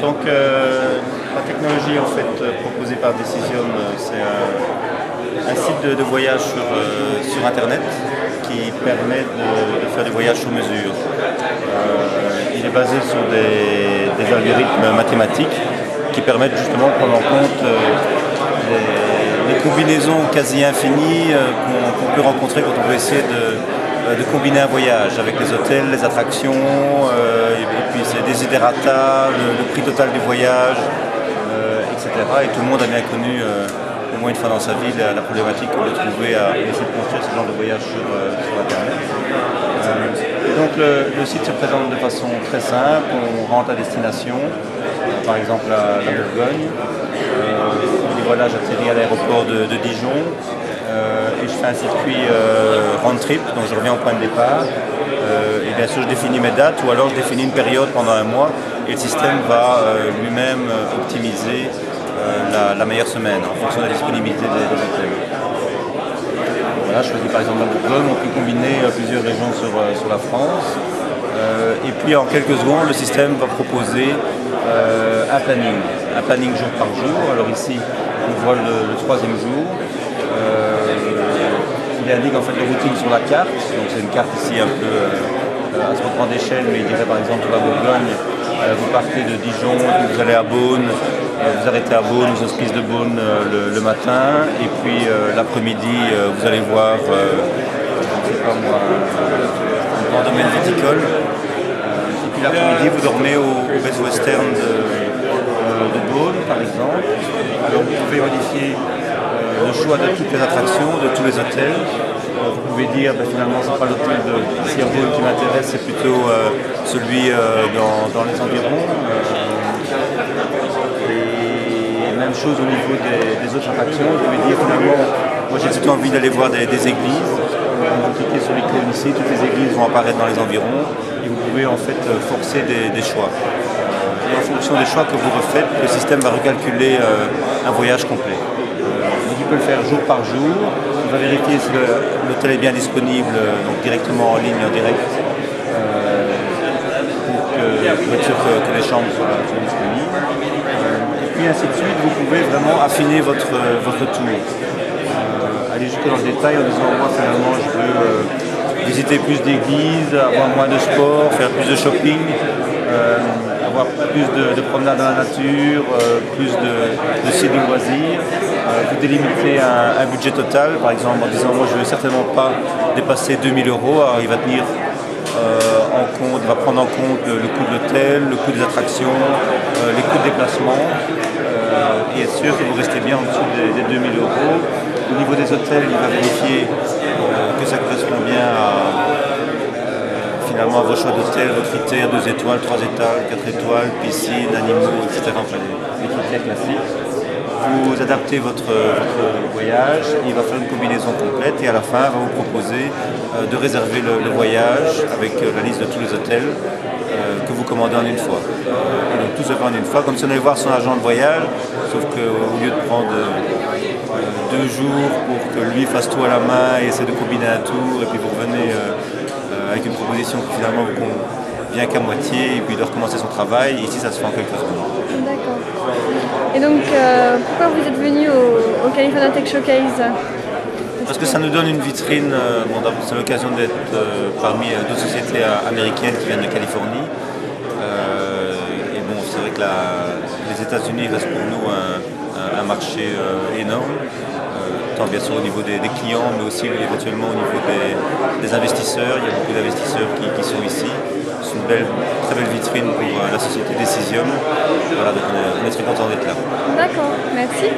Donc la technologie en fait proposée par Decision, c'est un site de voyage sur Internet qui permet de faire des voyages sur mesure. Il est basé sur des algorithmes mathématiques qui permettent justement de prendre en compte les combinaisons quasi infinies qu'on peut rencontrer quand on veut essayer de combiner un voyage avec les hôtels, les attractions, et puis c'est desiderata, le prix total du voyage, etc. Et tout le monde a bien connu au moins une fois dans sa vie la problématique qu'on peut trouver à essayer de construire ce genre de voyage sur Internet. Et donc le site se présente de façon très simple, on rentre à destination, par exemple la Bourgogne, et voilà, j'atterris à l'aéroport de Dijon. Et je fais un circuit round trip, donc je reviens au point de départ. Et bien sûr, je définis mes dates ou alors je définis une période pendant un mois et le système va lui-même optimiser la meilleure semaine en fonction de la disponibilité des hôtels. Voilà, je choisis par exemple la Bourgogne, on peut combiner plusieurs régions sur la France. Et puis en quelques secondes, le système va proposer un planning jour par jour. Alors ici, on voit le troisième jour. Il indique en fait les routines sur la carte, donc c'est une carte ici un peu à se reprendre d'échelle, mais il dirait par exemple pour la Bourgogne, vous partez de Dijon, puis vous allez à Beaune, vous arrêtez à Beaune, aux hospices de Beaune le matin, et puis l'après-midi vous allez voir, je ne sais pas moi, un grand domaine viticole, et puis l'après-midi vous dormez au Best Western de Beaune par exemple. Alors vous pouvez modifier le choix de toutes les attractions, de tous les hôtels. Vous pouvez dire finalement c'est pas l'hôtel de Beaune qui m'intéresse, c'est plutôt celui dans les environs. Et même chose au niveau des autres attractions, vous pouvez dire finalement moi j'ai plutôt envie d'aller voir des églises. Vous cliquez sur l'icône ici, toutes les églises vont apparaître dans les environs et vous pouvez en fait forcer des choix. Et en fonction des choix que vous refaites, le système va recalculer un voyage complet. Donc il peut le faire jour par jour, il va vérifier si l'hôtel est bien disponible, donc directement en ligne, en direct, pour être sûr que les chambres soient disponibles. Et puis ainsi de suite, vous pouvez vraiment affiner votre tour. Aller jusque dans le détail en disant moi finalement je veux visiter plus d'églises, avoir moins de sport, faire plus de shopping. Avoir plus de promenades dans la nature, plus de sites de loisirs. Vous délimitez un budget total, par exemple en disant moi je ne veux certainement pas dépasser 2000 €, alors il va tenir en compte, il va prendre en compte le coût de l'hôtel, le coût des attractions, les coûts de déplacement, et être sûr que vous restez bien en dessous des 2000 €. Au niveau des hôtels, il va vérifier que ça correspond bien finalement à vos choix d'hôtel, vos critères, 2 étoiles, 3 étoiles, 4 étoiles, piscine, animaux, etc. Enfin, les critères classiques. Vous adaptez votre voyage, il va faire une combinaison complète et à la fin, il va vous proposer de réserver le voyage avec la liste de tous les hôtels que vous commandez en une fois. Et donc tout se fait en une fois, comme si on allait voir son agent de voyage, sauf qu'au lieu de prendre 2 jours pour que lui fasse tout à la main et essaie de combiner un tour, et puis vous revenez avec une proposition qui finalement vous convient qu'à moitié, et puis il doit recommencer son travail. Ici, ça se fait en quelques secondes. D'accord. Et donc, pourquoi vous êtes venu au California Tech Showcase? Parce que ça nous donne une vitrine, c'est l'occasion d'être parmi d'autres sociétés américaines qui viennent de Californie. Et bon, c'est vrai que les États-Unis restent pour nous un marché énorme. Tant bien sûr au niveau des clients, mais aussi éventuellement au niveau des investisseurs. Il y a beaucoup d'investisseurs qui sont ici. C'est une très belle vitrine pour la société Decision. Voilà, donc on est très content d'être là. D'accord, merci.